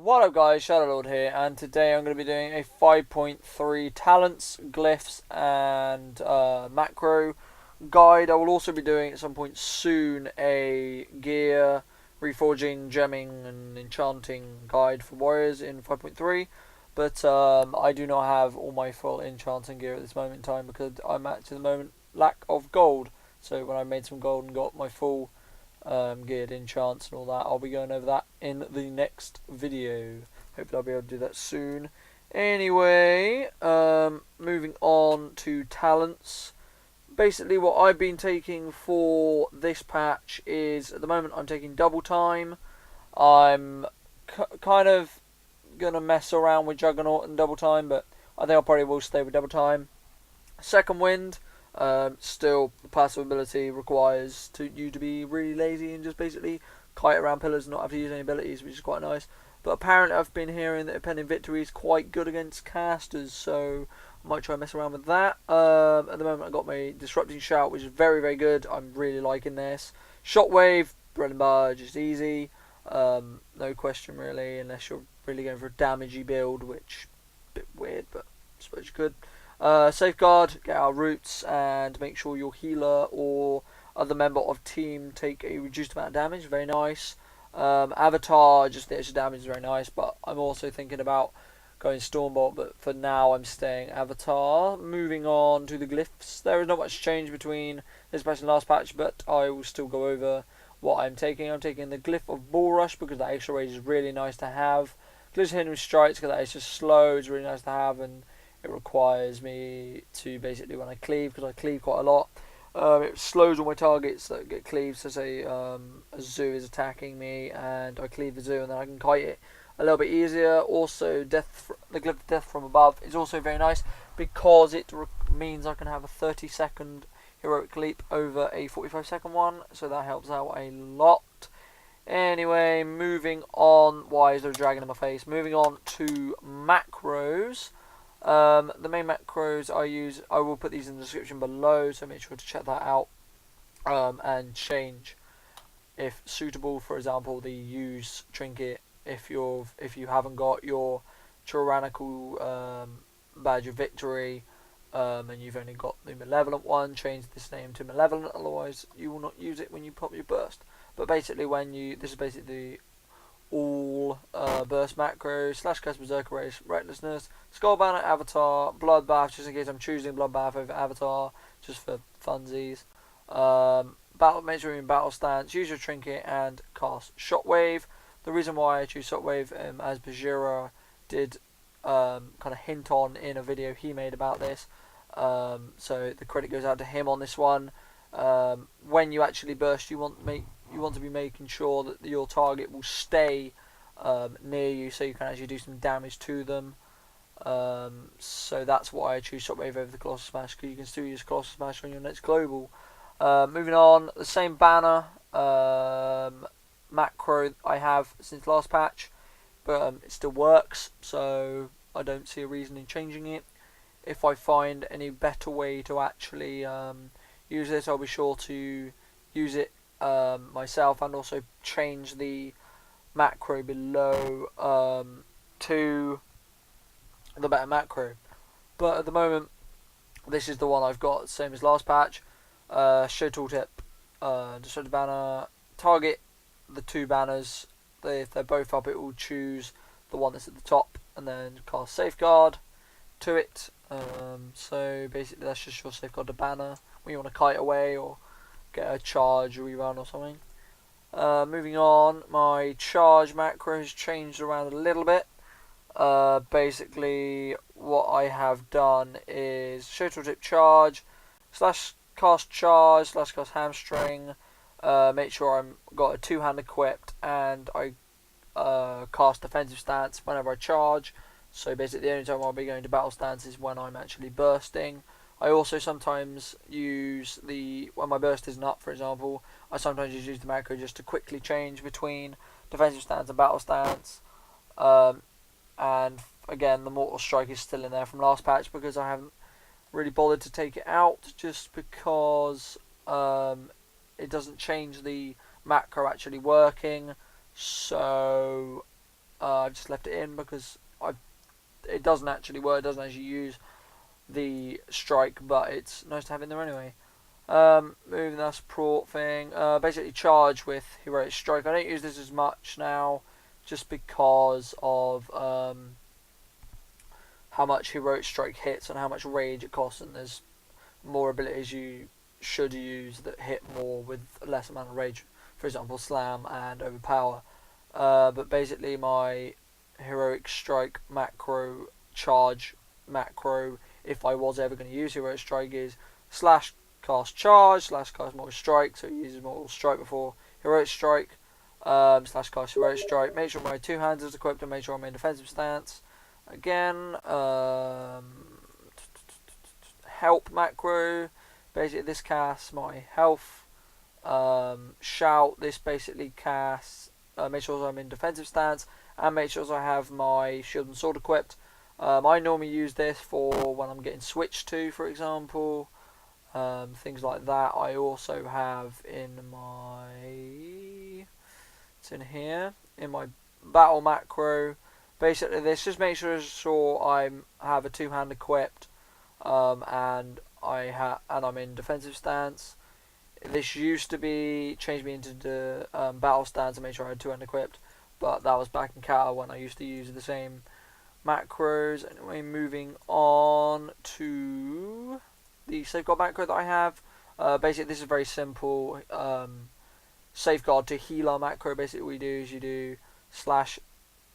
What up guys, Shadowlord here, and today I'm going to be doing a 5.3 talents, glyphs and macro guide. I will also be doing at some point soon a gear, reforging, gemming and enchanting guide for warriors in 5.3. But I do not have all my full enchanting gear at this moment in time because I'm at the moment lack of gold. So when I made some gold and got my full geared enchants and all that, I'll be going over that in the next video. Hopefully I'll be able to do that soon. Anyway, moving on to talents. Basically what I've been taking for this patch is, at the moment I'm taking double time. I'm kind of gonna mess around with Juggernaut and double time, but I think I probably will stay with double time. Second wind. Still, the passive ability requires you to be really lazy and just basically kite around pillars and not have to use any abilities, which is quite nice. But apparently I've been hearing that Impending Victory is quite good against casters, so I might try and mess around with that. At the moment I've got my Disrupting Shout, which is very, very good. I'm really liking this. Shockwave, bread and butter, just easy. No question really, unless you're really going for a damagey build, which is a bit weird, but I suppose you could. Safeguard, get our roots, and make sure your healer or other member of team take a reduced amount of damage. Very nice. Avatar, just the extra damage is very nice, but I'm also thinking about going Stormbolt, but for now I'm staying Avatar. Moving on to the glyphs. There is not much change between this patch and last patch, but I will still go over what I'm taking. I'm taking the Glyph of Bull Rush because that extra rage is really nice to have. Glyphs Hidden with Strikes because that is just slow, it's really nice to have, and it requires me to basically, when I cleave, because I cleave quite a lot, it slows all my targets that get cleaved. So say a zoo is attacking me and I cleave the zoo, and then I can kite it a little bit easier. Also, the Glyph of Death from Above is also very nice because it means I can have a 30-second heroic leap over a 45-second one, so that helps out a lot. Anyway, moving on. Why is there a dragon in my face? Moving on to macros. The main macros I use, I will put these in the description below, so make sure to check that out, and change if suitable. For example, the use trinket if you haven't got your Tyrannical badge of victory, and you've only got the malevolent one, change this name to malevolent, otherwise you will not use it when you pop your burst. But basically, this is basically all burst macros, slash cast Berserker Rage, Recklessness, Skull Banner, Avatar, Bloodbath, just in case I'm choosing Bloodbath over Avatar, just for funsies. Make sure you're in battle stance, use your trinket, and cast Shockwave. The reason why I choose Shockwave, as Bajira did kind of hint on in a video he made about this, so the credit goes out to him on this one. When you actually burst, you want to be making sure that your target will stay near you, so you can actually do some damage to them. So that's why I choose Shockwave over the Colossal Smash, because you can still use Colossal Smash on your next global. Moving on, the same banner macro I have since last patch, but it still works, so I don't see a reason in changing it. If I find any better way to actually use this, I'll be sure to use it myself, and also change the macro below to the better macro. But at the moment, this is the one I've got, same as last patch. Show tooltip, Destructive Banner, target the two banners. If they're both up, it will choose the one that's at the top and then cast Safeguard to it. So basically that's just your Safeguard the banner when you want to kite away or get a charge rerun or something. Moving on, my charge macro has changed around a little bit. Basically what I have done is show tooltip charge, slash cast charge, slash cast hamstring, make sure I've got a two-hand equipped, and I cast defensive stance whenever I charge. So basically the only time I'll be going to battle stance is when I'm actually bursting. I also sometimes use when my burst isn't up, for example, I sometimes just use the macro just to quickly change between defensive stance and battle stance. And again, the Mortal Strike is still in there from last patch because I haven't really bothered to take it out, just because it doesn't change the macro actually working. So I've just left it in because it doesn't actually work. It doesn't actually use the strike, but it's nice to have in there anyway. Moving that support thing. Basically charge with heroic strike. I don't use this as much now, just because of how much heroic strike hits and how much rage it costs, and there's more abilities you should use that hit more with less amount of rage. For example, slam and overpower. But basically, my heroic strike macro, charge macro, if I was ever going to use heroic strike, is slash cast charge slash cast mortal strike. So it uses mortal strike before heroic strike. Slash cast heroic strike. Make sure my two hands is equipped and make sure I'm in defensive stance. Again, help macro. Basically, this casts my health. Shout. This basically casts. Make sure I'm in defensive stance and make sure I have my shield and sword equipped. I normally use this for when I'm getting switched to, for example. Things like that. I also have in my. It's in here in my battle macro. Basically, this just makes sure I have a two-hand equipped, and I'm in defensive stance. This used to be changed me into the battle stance and made sure I had two-hand equipped, but that was back in Kata when I used to use the same macros. Anyway, moving on to the safeguard macro that I have. Basically, this is very simple. Safeguard to healer macro. Basically, what you do is you do slash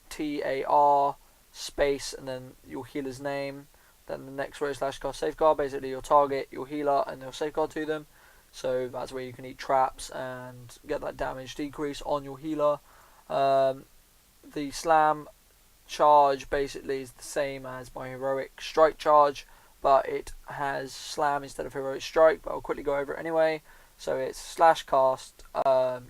TAR space and then your healer's name. Then the next row slash cast safeguard. Basically, your target, your healer, and your safeguard to them. So that's where you can eat traps and get that damage decrease on your healer. The slam charge basically is the same as my heroic strike charge, but it has slam instead of heroic strike, but I'll quickly go over it anyway. So it's slash cast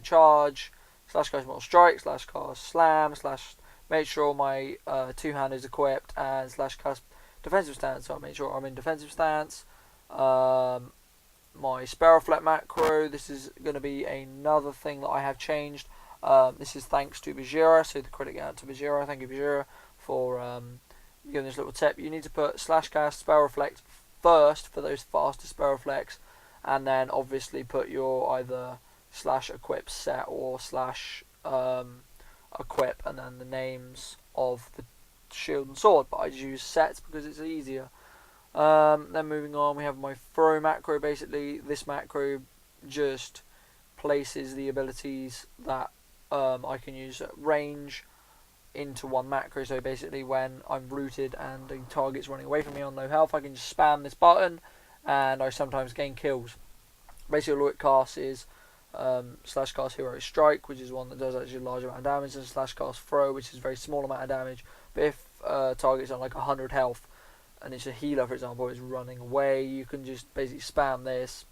charge, slash cast mortal strike, slash cast slam, slash make sure my two-hand is equipped, and slash cast defensive stance. So I make sure I'm in defensive stance. My spell reflect macro, this is going to be another thing that I have changed. This is thanks to Bajira, so the credit out to Bajira. Thank you, Bajira, for giving this little tip. You need to put slash cast spell reflect first for those faster spell reflects, and then obviously put your either slash equip set or slash equip and then the names of the shield and sword. But I just use sets because it's easier. Then moving on, we have my throw macro. Basically, this macro just places the abilities that I can use at range into one macro. So basically, when I'm rooted and the target's running away from me on low health, I can just spam this button and I sometimes gain kills. Basically, all it casts is slash cast heroic strike, which is one that does actually a large amount of damage, and slash cast throw, which is a very small amount of damage. But if target's on like 100 health and it's a healer, for example, is running away, you can just basically spam this,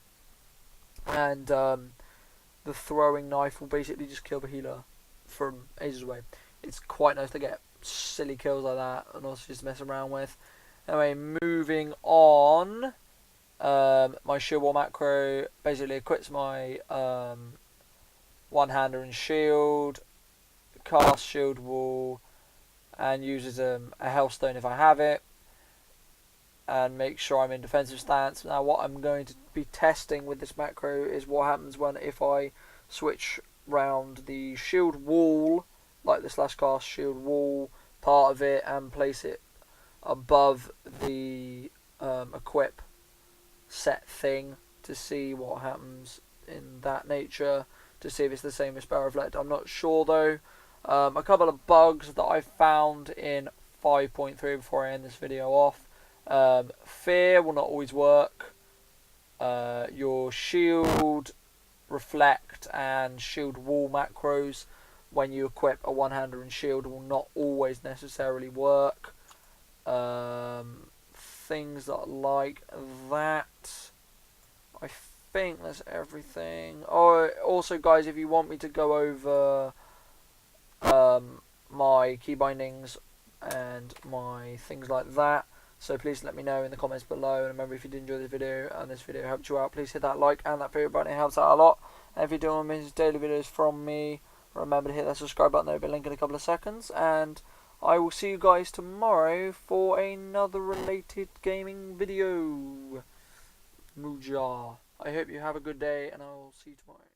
and the throwing knife will basically just kill the healer from ages away. It's quite nice to get silly kills like that and also just mess around with. Anyway, moving on, my shield wall macro basically equips my one-hander and shield, cast shield wall, and uses a health stone if I have it, and make sure I'm in defensive stance. Now what I'm going to be testing with this macro is what happens if I switch round the shield wall, like the slash cast shield wall part of it, and place it above the equip set thing to see what happens in that nature, to see if it's the same as spell reflect. I'm not sure though. A couple of bugs that I found in 5.3 before I end this video off. Fear will not always work. Your shield reflect and shield wall macros when you equip a one-hander and shield will not always necessarily work. Things that like that. I think that's everything. Oh, also guys, if you want me to go over my key bindings and my things like that, so please let me know in the comments below. And remember, if you did enjoy this video and this video helped you out, please hit that like and that favorite button. It helps out a lot. And if you do want to miss daily videos from me, Remember to hit that subscribe button. There will be a link in a couple of seconds, and I will see you guys tomorrow for another related gaming video. Muja. I hope you have a good day, and I will see you tomorrow.